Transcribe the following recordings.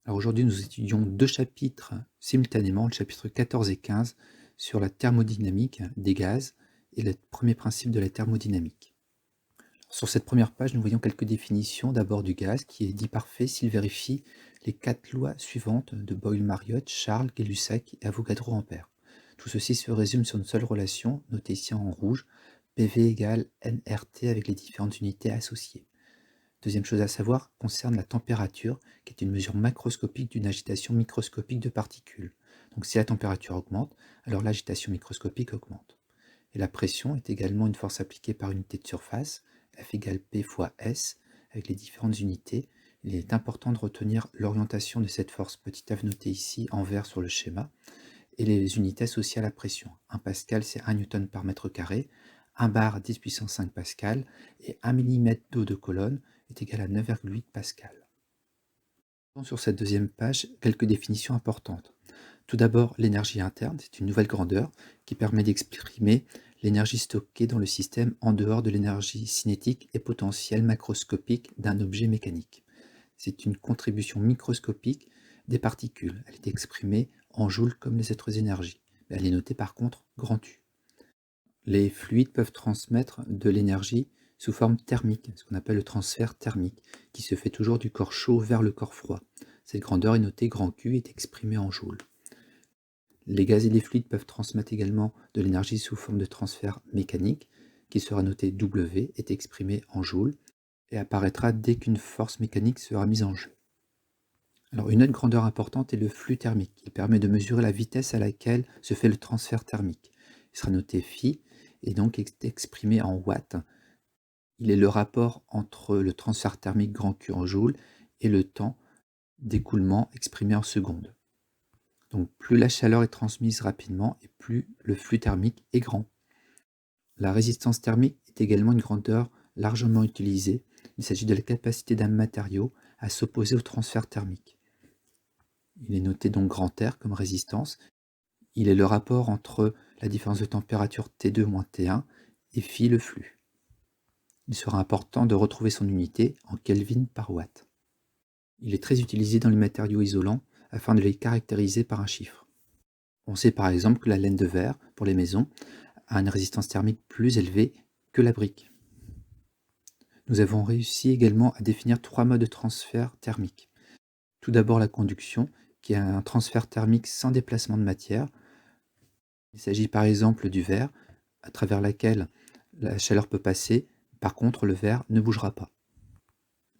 Alors aujourd'hui, nous étudions 2 chapitres simultanément, le chapitre 14 et 15 sur la thermodynamique des gaz et le premier principe de la thermodynamique. Sur cette première page, nous voyons quelques définitions d'abord du gaz qui est dit parfait s'il vérifie les 4 lois suivantes de Boyle-Mariotte, Charles, Gay-Lussac et Avogadro-Ampère. Tout ceci se résume sur une seule relation, notée ici en rouge, PV égale nRT avec les différentes unités associées. Deuxième chose à savoir concerne la température, qui est une mesure macroscopique d'une agitation microscopique de particules. Donc si la température augmente, alors l'agitation microscopique augmente. Et la pression est également une force appliquée par unité de surface, F égale P fois S, avec les différentes unités. Il est important de retenir l'orientation de cette force, petit f noté ici en vert sur le schéma, et les unités associées à la pression. 1 pascal, c'est 1 newton par mètre carré, 1 bar 10 puissance 5 pascal, et 1 mm d'eau de colonne est égal à 9,8 pascal. Sur cette deuxième page, quelques définitions importantes. Tout d'abord, l'énergie interne, c'est une nouvelle grandeur qui permet d'exprimer l'énergie stockée dans le système en dehors de l'énergie cinétique et potentielle macroscopique d'un objet mécanique. C'est une contribution microscopique des particules. Elle est exprimée en joules comme les autres énergies. Elle est notée par contre grand U. Les fluides peuvent transmettre de l'énergie sous forme thermique, ce qu'on appelle le transfert thermique, qui se fait toujours du corps chaud vers le corps froid. Cette grandeur est notée grand Q et est exprimée en joules. Les gaz et les fluides peuvent transmettre également de l'énergie sous forme de transfert mécanique, qui sera noté W, est exprimé en joules, et apparaîtra dès qu'une force mécanique sera mise en jeu. Alors une autre grandeur importante est le flux thermique. Il permet de mesurer la vitesse à laquelle se fait le transfert thermique. Il sera noté phi et donc exprimé en watts. Il est le rapport entre le transfert thermique grand Q en joules et le temps d'écoulement exprimé en secondes. Donc plus la chaleur est transmise rapidement et plus le flux thermique est grand. La résistance thermique est également une grandeur largement utilisée. Il s'agit de la capacité d'un matériau à s'opposer au transfert thermique. Il est noté donc grand R comme résistance. Il est le rapport entre la différence de température T2 moins T1 et phi le flux. Il sera important de retrouver son unité en Kelvin par watt. Il est très utilisé dans les matériaux isolants afin de les caractériser par un chiffre. On sait par exemple que la laine de verre, pour les maisons, a une résistance thermique plus élevée que la brique. Nous avons réussi également à définir 3 modes de transfert thermique. Tout d'abord la conduction, qui est un transfert thermique sans déplacement de matière. Il s'agit par exemple du verre, à travers laquelle la chaleur peut passer, par contre le verre ne bougera pas.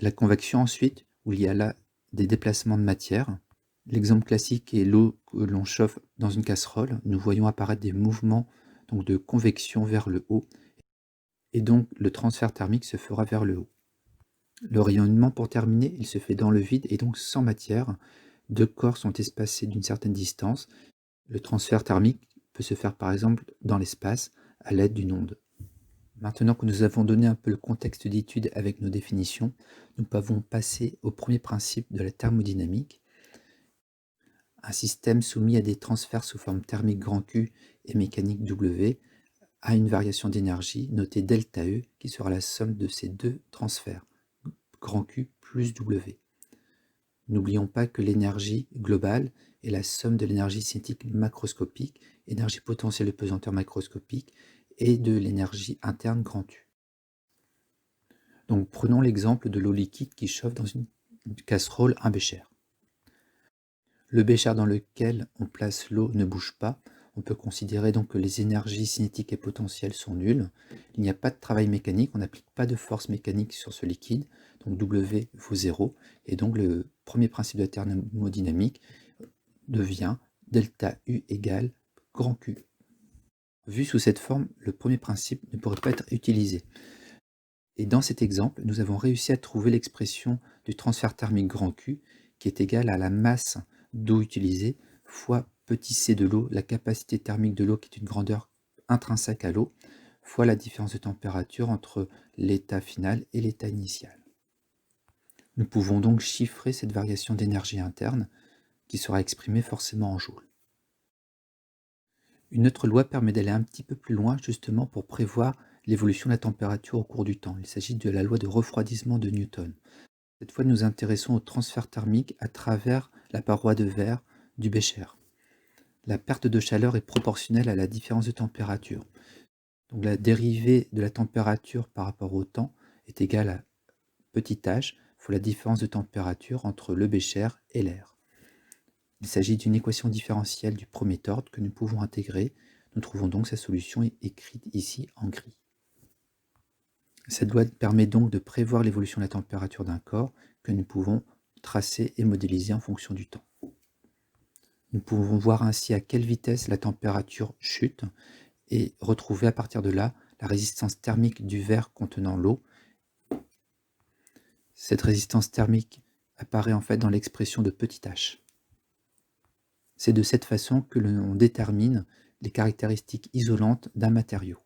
La convection ensuite, où il y a là des déplacements de matière. L'exemple classique est l'eau que l'on chauffe dans une casserole. Nous voyons apparaître des mouvements donc, de convection vers le haut, et donc le transfert thermique se fera vers le haut. Le rayonnement, pour terminer, il se fait dans le vide et donc sans matière. Deux corps sont espacés d'une certaine distance. Le transfert thermique peut se faire par exemple dans l'espace à l'aide d'une onde. Maintenant que nous avons donné un peu le contexte d'étude avec nos définitions, nous pouvons passer au premier principe de la thermodynamique. Un système soumis à des transferts sous forme thermique grand Q et mécanique W a une variation d'énergie notée ΔE qui sera la somme de ces deux transferts, grand Q plus W. N'oublions pas que l'énergie globale est la somme de l'énergie cinétique macroscopique, énergie potentielle de pesanteur macroscopique, et de l'énergie interne grand U. Donc prenons l'exemple de l'eau liquide qui chauffe dans une casserole, un bécher. Le bécher dans lequel on place l'eau ne bouge pas. On peut considérer donc que les énergies cinétiques et potentielles sont nulles. Il n'y a pas de travail mécanique, on n'applique pas de force mécanique sur ce liquide, donc W vaut 0, et donc le premier principe de la thermodynamique devient delta U égale grand Q. Vu sous cette forme, le premier principe ne pourrait pas être utilisé. Et dans cet exemple, nous avons réussi à trouver l'expression du transfert thermique grand Q qui est égale à la masse d'eau utilisée fois petit c de l'eau, la capacité thermique de l'eau qui est une grandeur intrinsèque à l'eau, fois la différence de température entre l'état final et l'état initial. Nous pouvons donc chiffrer cette variation d'énergie interne qui sera exprimée forcément en joules. Une autre loi permet d'aller un petit peu plus loin justement pour prévoir l'évolution de la température au cours du temps. Il s'agit de la loi de refroidissement de Newton. Cette fois, nous nous intéressons au transfert thermique à travers la paroi de verre du bécher. La perte de chaleur est proportionnelle à la différence de température. Donc la dérivée de la température par rapport au temps est égale à petit h fois la différence de température entre le bécher et l'air. Il s'agit d'une équation différentielle du premier ordre que nous pouvons intégrer. Nous trouvons donc sa solution écrite ici en gris. Cette loi permet donc de prévoir l'évolution de la température d'un corps que nous pouvons tracer et modéliser en fonction du temps. Nous pouvons voir ainsi à quelle vitesse la température chute et retrouver à partir de là la résistance thermique du verre contenant l'eau. Cette résistance thermique apparaît en fait dans l'expression de petit h. C'est de cette façon que l'on détermine les caractéristiques isolantes d'un matériau.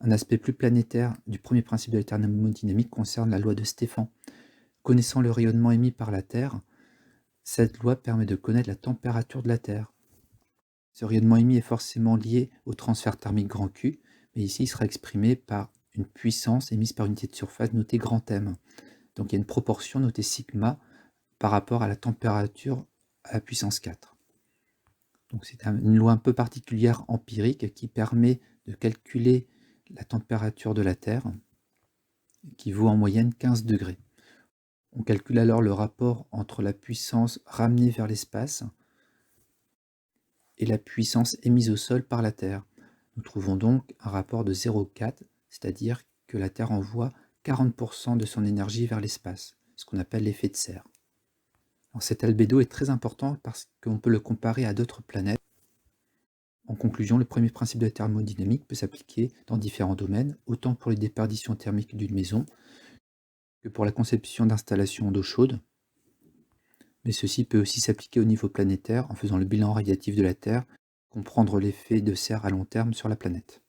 Un aspect plus planétaire du premier principe de la thermodynamique concerne la loi de Stéphan. Connaissant le rayonnement émis par la Terre, cette loi permet de connaître la température de la Terre. Ce rayonnement émis est forcément lié au transfert thermique grand Q, mais ici il sera exprimé par une puissance émise par unité de surface notée grand M. Donc il y a une proportion notée sigma par rapport à la température à la puissance 4. Donc c'est une loi un peu particulière empirique qui permet de calculer la température de la Terre, qui vaut en moyenne 15 degrés. On calcule alors le rapport entre la puissance ramenée vers l'espace et la puissance émise au sol par la Terre. Nous trouvons donc un rapport de 0,4, c'est-à-dire que la Terre envoie 40% de son énergie vers l'espace, ce qu'on appelle l'effet de serre. Alors cet albédo est très important parce qu'on peut le comparer à d'autres planètes. En conclusion, le premier principe de la thermodynamique peut s'appliquer dans différents domaines, autant pour les déperditions thermiques d'une maison que pour la conception d'installations d'eau chaude, mais ceci peut aussi s'appliquer au niveau planétaire en faisant le bilan radiatif de la Terre, comprendre l'effet de serre à long terme sur la planète.